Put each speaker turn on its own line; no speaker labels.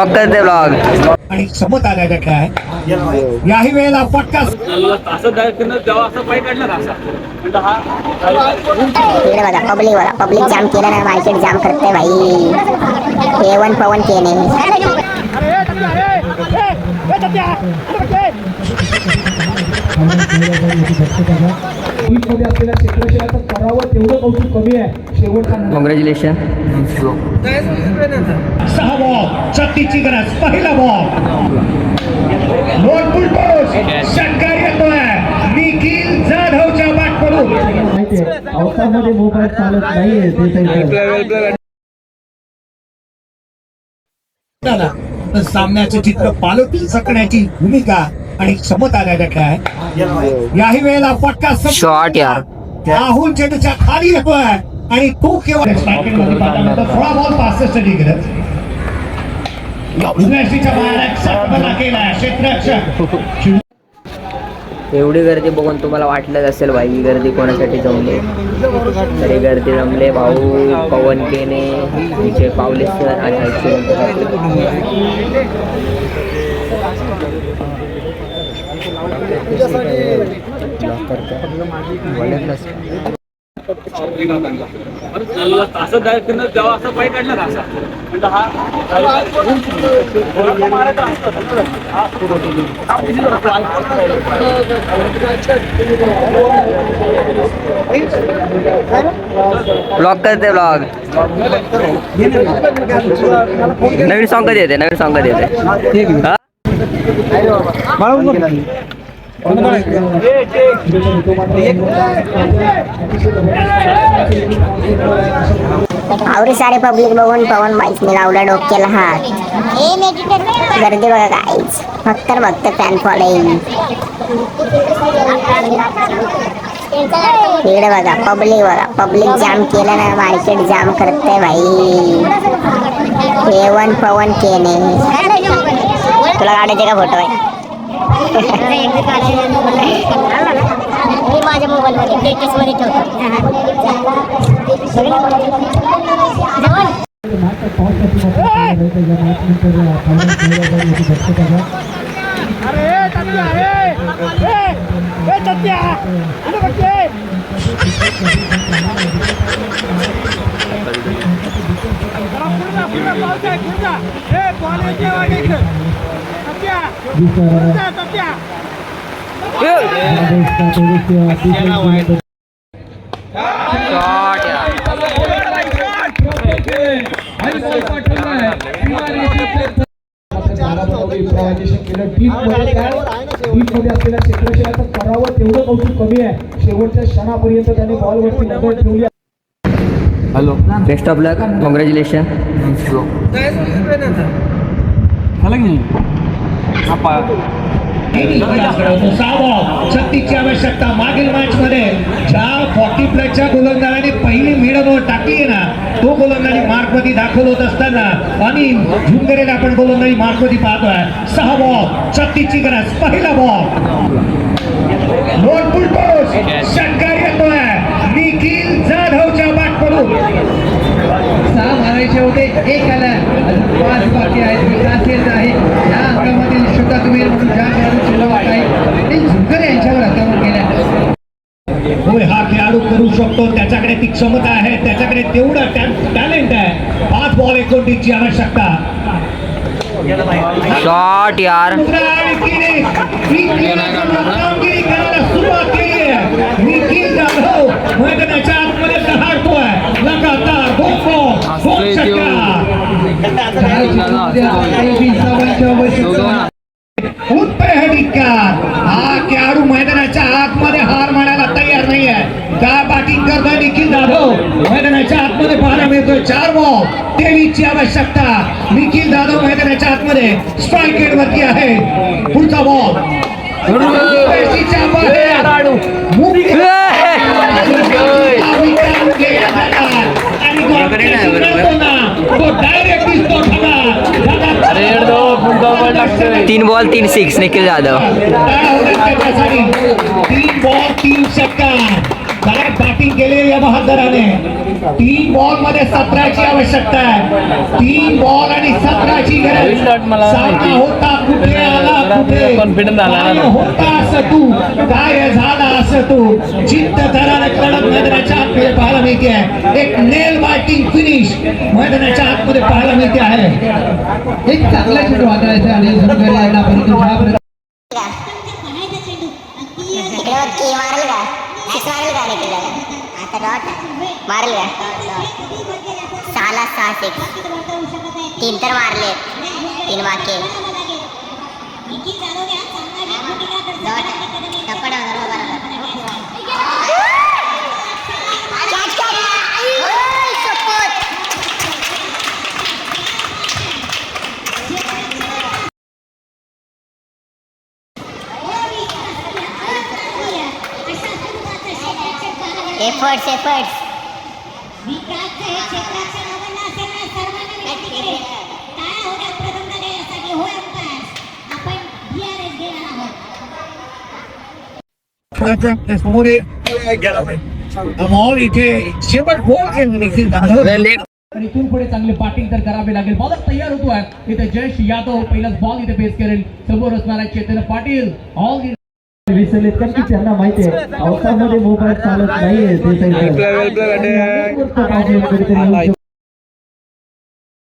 Block करते blog
आणि समत आल्या काय याही वेळेला फटका
पब्लिक जाम केलं ना, मार्केट जाम करते भाई. A1 पवन केने
असलेल्या क्षेत्रक्षणाचं करावं तेवढं कौतुक कमी आहे. शेवटचा
कॉंग्रॅच्युलेशन.
6 बॉल 36ची गरज. पहिला बॉल लोटपूल टोस षटकार येतोय निखिल जाधवच्या बाट पडून. पावसामध्ये मोबाईल चालत नाहीये सामन्याचे चित्र पालटी सकण्याची भूमिका आणि क्षमता आल्या काय याही वेळेला फटका
शॉट यार.
राहुल चेंडूच्या खाली येतोय आणि तो केवळ थोडा बॉल 65 गरज. क्षेत्ररक्षक
एवढी गर्दी बघून तुम्हाला वाटलंच असेल भाई ही गर्दी कोणासाठी जमली. तरी गर्दी जमले भाऊ पवन केने, विजय पावले सर आणि ब्लॉग करते ब्लॉग. नवीन सॉन्ग कधी येते, नवीन सॉन्ग कधी येते.
आवडी सारे पब्लिक बघून पवन बाईकने लावला डोक्याला हात. गर्दी बघा काहीच, फक्त फॅन फॉलोइंग. इकडे बघा पब्लिक जाम केलं ना, मार्केट जाम करते भाई. A1 पवन केने. तुला काढायचे का फोटो आहे? माझ्या मोबाईल मध्ये
असलेल्या क्षेत्रक्षणाचं करावं तेवढं कौतुक कमी आहे. शेवटच्या क्षणापर्यंत त्याने बॉलवरती नजर ठेवली.
Hello, best of luck, congratulation.
छत्तीसची आवश्यकता. मागील मॅच मध्ये ज्या 40+ गोलंदाजाने पहिली मिडल टाकली आहे ना, तो गोलंदाजी मार्कमध्ये दाखल होत असताना आणि झुंगरेला आपण गोलंदाजी मार्कमध्ये पाहतोय. 6 बॉल 36ची गरज. पहिला बॉल लोटपूल टोस षटकार येतोय निखिल जाधवच्या बाट पडून. 6 मारायचे होते, 1 आला, 5 बाकी आहेत. विकास आहे या अंगामधील शतकवीर म्हणून ज्या खेळाडूची नाव आहे ते झुंकर यांच्यावर आक्रमण केल्या. होय, हा खेळाडू करू शकतो, त्याच्याकडे ती क्षमता आहे, त्याच्याकडे तेवढं टॅलेंट आहे. 5 बॉल 29ची आवश्यकता.
शॉट यार.
सुरुवात केली आहे निखिल जाधव. मैदानाच्या आतमध्ये दहाडतोय लगातार 2 बॉल 2 षटकार. हा खेळाडू मैदानाच्या आतमध्ये हार मानायला तयार नाही आहे. त्या बॅटिंग करतोय निखिल जाधव. मैदानाच्या आतमध्ये पाहायला मिळतोय 4 बॉल 23ची आवश्यकता. निखिल जाधव मैदानाच्या आतमध्ये स्ट्राईक रेट वरती आहे. पुढचा बॉल
तीन बॉल 3 6 निखिल जाधव.
3 बॉल 3 षटकार. बॅटिंग केली या बहादराने. 3 बॉल मध्ये 17ची आवश्यकता आहे. 3 बॉल आणि 17ची गरज. सामना होता कुठे आला कुठे,
कॉन्फिडन्स झाला
काय होता असं तू, काय झाला असं तू. जिद्द दराने कडक मैदानाच्या आतमध्ये पाहायला मिळते आहे. एक नेल बायटिंग फिनिश मैदानाच्या आतमध्ये पाहायला मिळते आहे. एक चांगला चेंडू वाजवायचा आहे आणि झुंबरे यायला परंतु ज्यापर्यंत
इकडे बघ की मारेल का, सिक्स मारेल का रे तुला आता डॉट मारेल का. 6ला 6 सिक्स, 3 तर मारले, 3 बाकी. डॉट टप्पा डावणार बरोबर. कॅच कॅच ओय सपोर्ट. एफर्ट्स एफर्ट्स
मॉल इथे शेवट गोल केलं.
आणि इथून पुढे चांगले बॅटिंग तर करावे लागेल. बॉलर तयार होतो आहे इथे. जयेश यादव पहिलाच बॉल इथे फेस करेल. समोर असणार आहे चेतन पाटील. ऑल विसरलेत कारण की त्यांना माहिती आहे पावसामध्ये मोबाईल चालत नाहीये ते